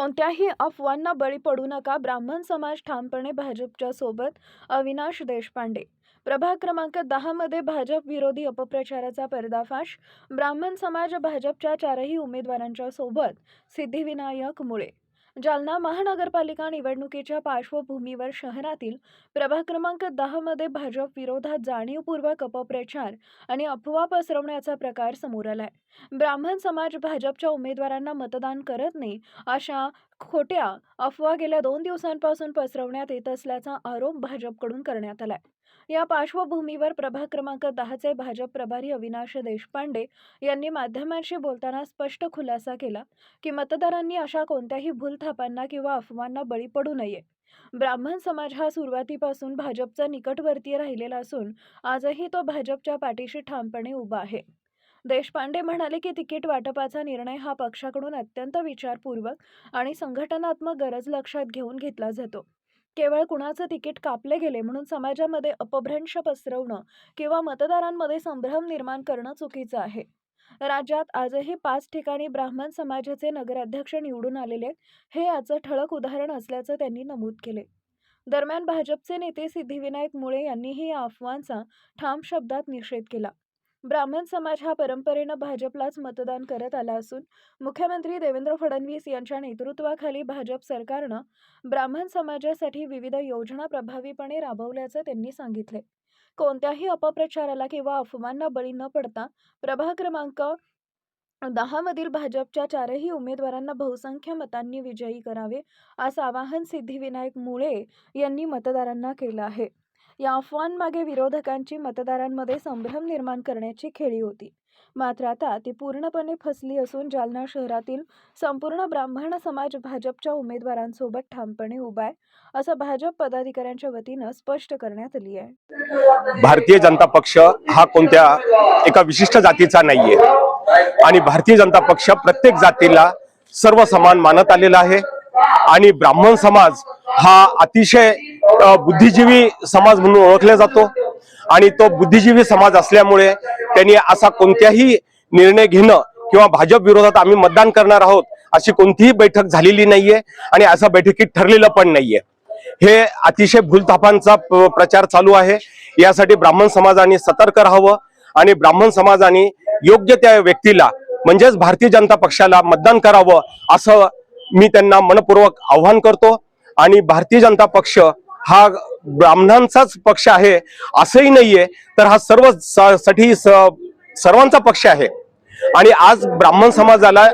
कोणत्याही अफवांना बळी पडू नका. ब्राह्मण समाज ठामपणे भाजपच्या सोबत. अविनाश देशपांडे. प्रभाग क्रमांक 10 मध्ये भाजप विरोधी अपप्रचाराचा पर्दाफाश. ब्राह्मण समाज भाजपच्या 4ही उमेदवारांच्या सोबत. सिद्धिविनायक मुळे. जालना महानगरपालिका निवडणुकीच्या पार्श्वभूमीवर शहरातील प्रभाग क्रमांक 10 मध्ये भाजप विरोधात जाणीवपूर्वक अपप्रचार आणि अफवा पसरवण्याचा प्रकार समोर आलाय. ब्राह्मण समाज भाजपच्या उमेदवारांना मतदान करत नाही अशा खोट्या अफवा गेल्या 2 दिवसांपासून पसरवण्यात येत असल्याचा आरोप भाजपकडून करण्यात आलाय. या पार्श्वभूमीवर प्रभाग क्रमांक 10चे भाजप प्रभारी अविनाश देशपांडे यांनी माध्यमांशी बोलताना स्पष्ट खुलासा केला की मतदारांनी अशा कोणत्याही भूलथापांना किंवा अफवांना बळी पडू नये. ब्राह्मण समाज हा सुरुवातीपासून भाजपचा निकटवर्तीय राहिलेला असून आजही तो भाजपच्या पाठीशी ठामपणे उभा आहे. देशपांडे म्हणाले की तिकीट वाटपाचा निर्णय हा पक्षाकडून अत्यंत विचारपूर्वक आणि संघटनात्मक गरज लक्षात घेऊन घेतला जातो. केवळ कुणाचं तिकीट कापले गेले म्हणून समाजामध्ये अपभ्रंश पसरवणं किंवा मतदारांमध्ये संभ्रम निर्माण करणं चुकीचं आहे. राज्यात आजही 5 ठिकाणी ब्राह्मण समाजाचे नगराध्यक्ष निवडून आलेले हे याचं ठळक उदाहरण असल्याचं त्यांनी नमूद केले. दरम्यान भाजपचे नेते सिद्धिविनायक मुळे यांनीही या अफवांचा ठाम शब्दात निषेध केला. ब्राह्मण समाज हा परंपरेनं भाजपलाच मतदान करत आला असून मुख्यमंत्री देवेंद्र फडणवीस यांच्या नेतृत्वाखाली भाजप सरकारनं ब्राह्मण समाजासाठी विविध योजना प्रभावीपणे राबवल्याचं त्यांनी सांगितले. कोणत्याही अपप्रचाराला किंवा अफवांना बळी न पडता प्रभाग क्रमांक 10 मधील भाजपच्या 4ही उमेदवारांना बहुसंख्य मतांनी विजयी करावे असं आवाहन सिद्धिविनायक मुळे यांनी मतदारांना केलं आहे. या अफवांमागे विरोधकांची मतदारांमध्ये संभ्रम निर्माण करण्याची खेळी होती. मात्र आता ती पूर्णपणे फसली असून जालना शहरातील संपूर्ण ब्राह्मण समाज भाजपच्या उमेदवारांसोबत ठामपणे उभा आहे असं भाजप पदाधिकाऱ्यांच्या वतीनं स्पष्ट करण्यात आली आहे. भारतीय जनता पक्ष हा कोणत्या एका विशिष्ट जातीचा नाहीये आणि भारतीय जनता पक्ष प्रत्येक जातीला सर्व समान मानत आलेला आहे आणि ब्राह्मण समाज हा अतिशय बुद्धिजीवी समाज म्हणून ओळखला जातो आणि तो बुद्धिजीवी समाज असल्यामुळे त्यांनी असा कोणत्याही निर्णय घेणं किंवा भाजप विरोधात आम्ही मतदान करणार आहोत अशी कोणतीही बैठक झालेली नाहीये आणि असा बैठकीत ठरलेलं पण नाहीये. हे अतिशय भूलथापांचा प्रचार चालू आहे. यासाठी ब्राह्मण समाजाने सतर्क राहावं आणि ब्राह्मण समाजाने योग्य त्या व्यक्तीला म्हणजेच भारतीय जनता पक्षाला मतदान करावं असं मी त्यांना मनपूर्वक आवाहन करतो. आणि भारतीय जनता पक्ष हा ब्राह्मणांचाच पक्ष आहे असंही नाहीये, तर हा सर्वांचा पक्ष आहे. आणि आज ब्राह्मण समाजाला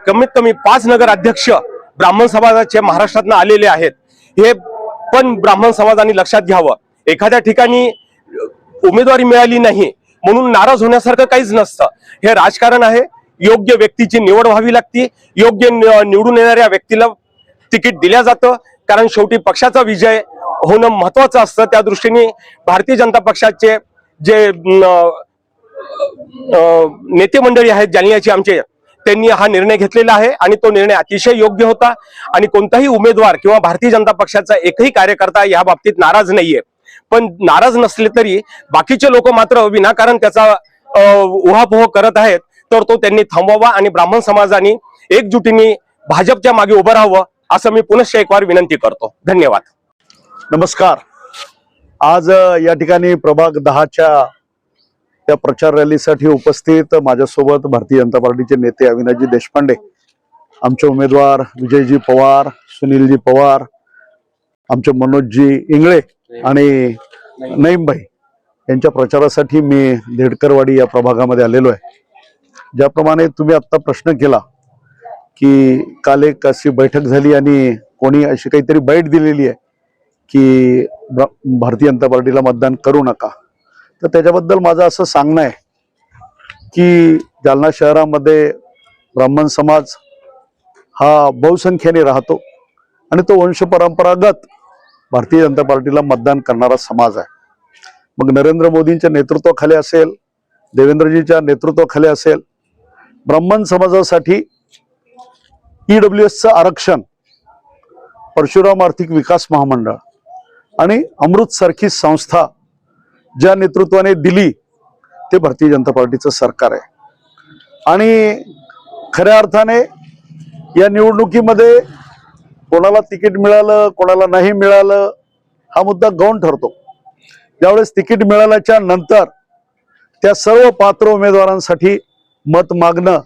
कमीत कमी 5 नगराध्यक्ष ब्राह्मण समाजाचे महाराष्ट्रातून आलेले आहेत. हे पण ब्राह्मण समाजाने लक्षात घ्यावं. एखाद्या ठिकाणी उमेदवारी मिळाली नाही म्हणून नाराज होण्यासारखं काहीच नसतं. हे राजकारण आहे. योग्य व्यक्तीची निवड व्हावी लागते. योग्य निवडून येणाऱ्या व्यक्तीला तिकीट दिल्या जातं, कारण शेवटी पक्षाचा विजय होणं महत्वाचं असतं. त्या दृष्टीने भारतीय जनता पक्षाचे जे नेते मंडळी आहेत जालन्याचे आमचे, त्यांनी हा निर्णय घेतलेला आहे आणि तो निर्णय अतिशय योग्य होता. आणि कोणताही उमेदवार किंवा भारतीय जनता पक्षाचा एकही कार्यकर्ता या बाबतीत नाराज नाहीये. पण नाराज नसले तरी बाकीचे लोक मात्र विनाकारण त्याचा उहापोह करत आहेत, तर तो त्यांनी थांबवावा आणि ब्राह्मण समाजाने एकजुटीने भाजपच्या मागे उभं राहावं असं मी पुनश्च एक वार विनंती करतो. धन्यवाद. नमस्कार. आज या ठिकाणी प्रभाग 10च्या त्या प्रचार रॅलीसाठी उपस्थित माझ्यासोबत भारतीय जनता पार्टीचे नेते अविनाशजी देशपांडे, आमचे उमेदवार विजयजी पवार, सुनीलजी पवार, आमचे मनोजजी इंगळे आणि नईमभाई यांच्या प्रचारासाठी मी देडकरवाडी या प्रभागामध्ये आलेलो आहे. ज्याप्रमाणे तुम्ही आता प्रश्न केला की काल एक अशी बैठक झाली आणि कोणी अशी काहीतरी बाईट दिलेली आहे की भारतीय जनता पार्टीला मतदान करू नका, तर त्याच्याबद्दल माझं असं सांगणं आहे की जालना शहरामध्ये ब्राह्मण समाज हा बहुसंख्येने राहतो आणि तो वंशपरंपरागत भारतीय जनता पार्टीला मतदान करणारा समाज आहे. मग नरेंद्र मोदींच्या नेतृत्वाखाली असेल, देवेंद्रजीच्या नेतृत्वाखाली असेल, ब्राह्मण समाजासाठी EWSचं आरक्षण, परशुराम आर्थिक विकास महामंडळ आणि अमृत सारखी संस्था ज्या नेतृत्वाने दिली ते भारतीय जनता पार्टीचं सरकार आहे. आणि खऱ्या अर्थाने या निवडणुकीमध्ये कोणाला तिकीट मिळालं कोणाला नाही मिळालं हा मुद्दा गौण ठरतो. ज्यावेळेस तिकीट मिळाल्याच्या नंतर त्या सर्व पात्र उमेदवारांसाठी मत मागणं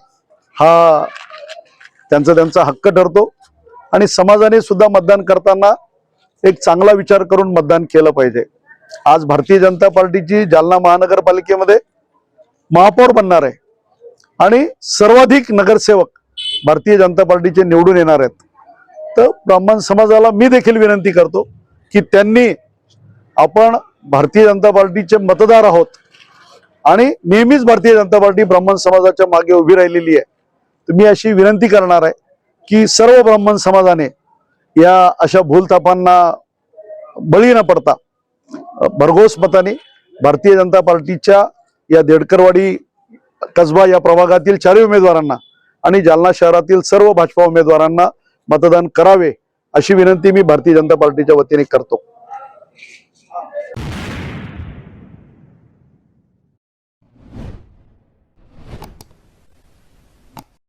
हा त्यांचा हक्क ठरतो आणि समाजाने सुद्धा मतदान करताना एक चांगला विचार करून मतदान केलं पाहिजे. आज भारतीय जनता पार्टीची जालना महानगरपालिकेमध्ये महापौर बनणार आहे आणि सर्वाधिक नगरसेवक भारतीय जनता पार्टीचे निवडून येणार आहेत. तर ब्राह्मण समाजाला मी देखील विनंती करतो की त्यांनी आपण भारतीय जनता पार्टीचे मतदार आहोत आणि नेहमीच भारतीय जनता पार्टी ब्राह्मण समाजाच्या मागे उभी राहिलेली आहे. तर मी अशी विनंती करणार आहे की सर्व ब्राह्मण समाजाने या अशा भूलथापांना बळी न पडता भरघोस मताने भारतीय जनता पार्टीच्या या देडकरवाडी कसबा या प्रभागातील 4 उमेदवारांना आणि जालना शहरातील सर्व भाजपा उमेदवारांना मतदान करावे अशी विनंती मी भारतीय जनता पार्टीच्या वतीने करतो.